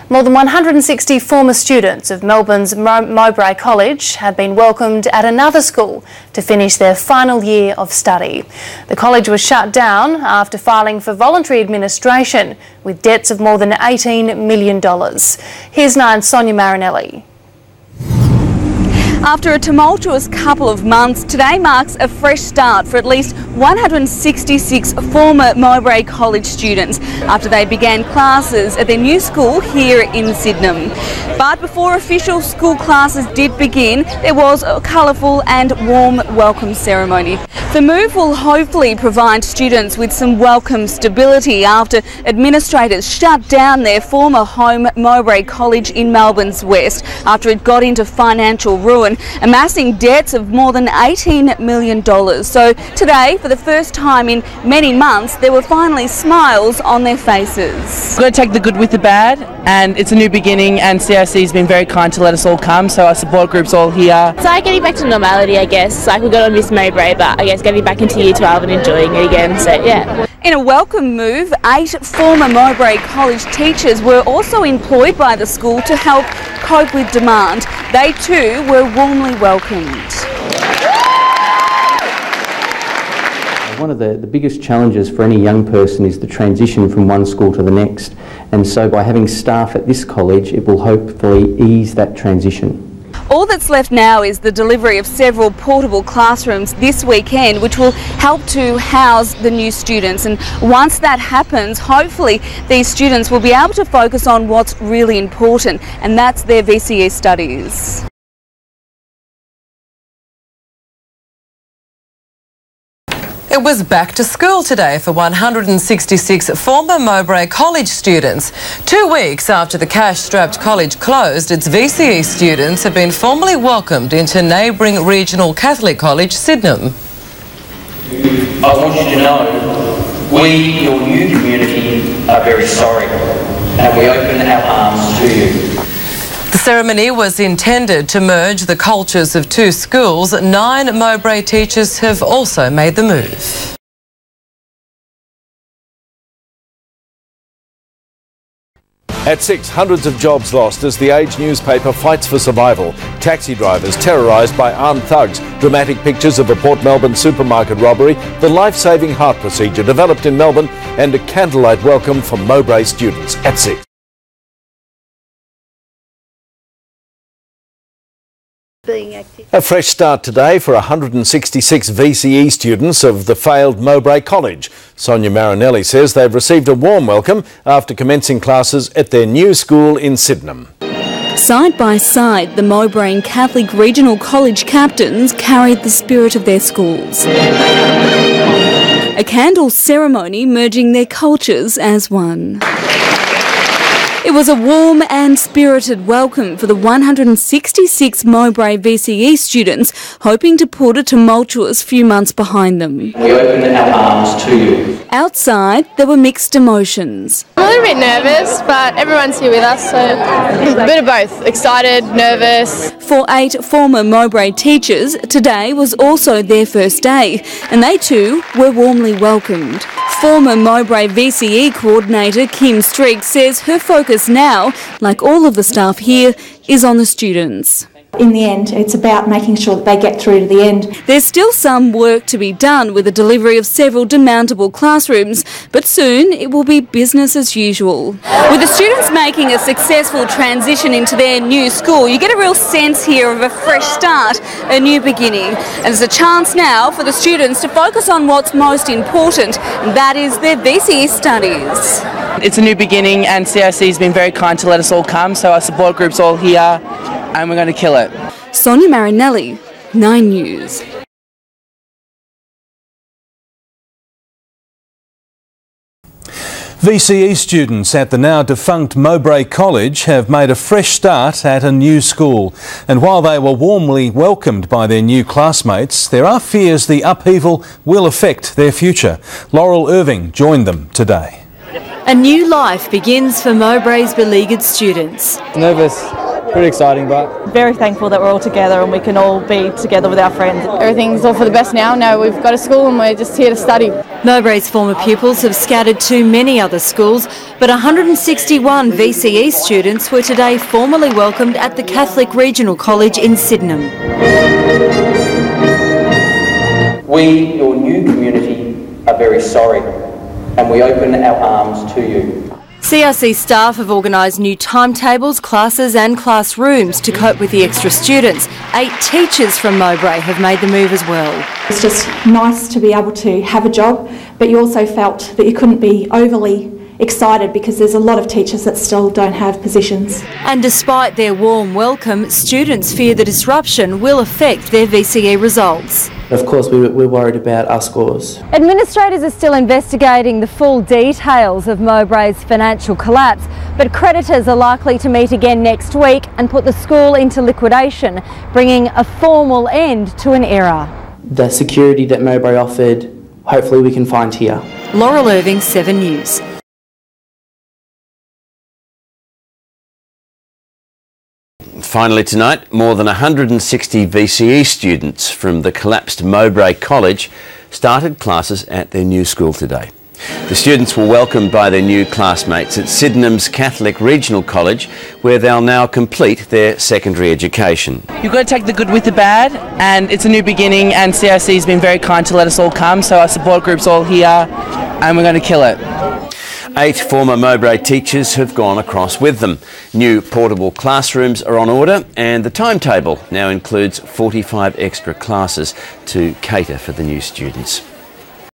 More than 160 former students of Melbourne's Mowbray College have been welcomed at another school to finish their final year of study. The college was shut down after filing for voluntary administration with debts of more than $18 million. Here's 9's Sonia Marinelli. After a tumultuous couple of months, today marks a fresh start for at least 166 former Mowbray College students after they began classes at their new school here in Sydenham. But before official school classes did begin, there was a colourful and warm welcome ceremony. The move will hopefully provide students with some welcome stability after administrators shut down their former home Mowbray College in Melbourne's west after it got into financial ruin, amassing debts of more than $18 million. So today, for the first time in many months, there were finally smiles on their faces. We've got to take the good with the bad, and it's a new beginning, and CIC has been very kind to let us all come, so our support group's all here. It's like getting back to normality, I guess. Like, we got on Miss Mowbray, but I guess getting back into Year 12 and enjoying it again, so yeah. In a welcome move, 8 former Mowbray College teachers were also employed by the school to help cope with demand. They too were warmly welcomed. One of the biggest challenges for any young person is the transition from one school to the next, and so by having staff at this college it will hopefully ease that transition. All that's left now is the delivery of several portable classrooms this weekend, which will help to house the new students. And once that happens, hopefully these students will be able to focus on what's really important, and that's their VCE studies. It was back to school today for 166 former Mowbray College students. 2 weeks after the cash-strapped college closed, its VCE students have been formally welcomed into neighbouring Regional Catholic College Sydenham. I want you to know we, your new community, are very sorry, and we open our arms to you. The ceremony was intended to merge the cultures of 2 schools. 9 Mowbray teachers have also made the move. At 6, hundreds of jobs lost as the Age newspaper fights for survival. Taxi drivers terrorised by armed thugs. Dramatic pictures of a Port Melbourne supermarket robbery. The life-saving heart procedure developed in Melbourne, and a candlelight welcome for Mowbray students. At 6. A fresh start today for 166 VCE students of the failed Mowbray College. Sonia Marinelli says they've received a warm welcome after commencing classes at their new school in Sydenham. Side by side, the Mowbray and Catholic Regional College captains carried the spirit of their schools. A candle ceremony merging their cultures as one. It was a warm and spirited welcome for the 166 Mowbray VCE students, hoping to put a tumultuous few months behind them. We open our arms to you. Outside, there were mixed emotions. I'm a little bit nervous, but everyone's here with us, so a bit of both. Excited, nervous. For 8 former Mowbray teachers, today was also their first day, and they too were warmly welcomed. Former Mowbray VCE coordinator Kim Streak says her focus now, like all of the staff here, is on the students. In the end, it's about making sure that they get through to the end. There's still some work to be done with the delivery of several demountable classrooms, but soon it will be business as usual. With the students making a successful transition into their new school, you get a real sense here of a fresh start, a new beginning. And there's a chance now for the students to focus on what's most important, and that is their VCE studies. It's a new beginning, and CIC has been very kind to let us all come, so our support group's all here, and we're going to kill it. Sonia Marinelli, 9 News. VCE students at the now defunct Mowbray College have made a fresh start at a new school. And while they were warmly welcomed by their new classmates, there are fears the upheaval will affect their future. Laurel Irving joined them today. A new life begins for Mowbray's beleaguered students. Nervous, Pretty exciting, but very thankful that we're all together and we can all be together with our friends. Everything's all for the best now. Now we've got a school and we're just here to study. Mowbray's former pupils have scattered to many other schools, but 161 VCE students were today formally welcomed at the Catholic Regional College in Sydenham. We, your new community, are very sorry, and we open our arms to you. CRC staff have organised new timetables, classes and classrooms to cope with the extra students. 8 teachers from Mowbray have made the move as well. It's just nice to be able to have a job, but you also felt that you couldn't be overly excited because there's a lot of teachers that still don't have positions. And despite their warm welcome, students fear the disruption will affect their VCE results. Of course, we're worried about our scores. Administrators are still investigating the full details of Mowbray's financial collapse, but creditors are likely to meet again next week and put the school into liquidation, bringing a formal end to an era. The security that Mowbray offered, hopefully we can find here. Laurel Irving, 7 News. Finally tonight, more than 160 VCE students from the collapsed Mowbray College started classes at their new school today. The students were welcomed by their new classmates at Sydenham's Catholic Regional College, where they'll now complete their secondary education. You've got to take the good with the bad, and it's a new beginning, and CRC has been very kind to let us all come, so our support group's all here and we're going to kill it. 8 former Mowbray teachers have gone across with them. New portable classrooms are on order, and the timetable now includes 45 extra classes to cater for the new students.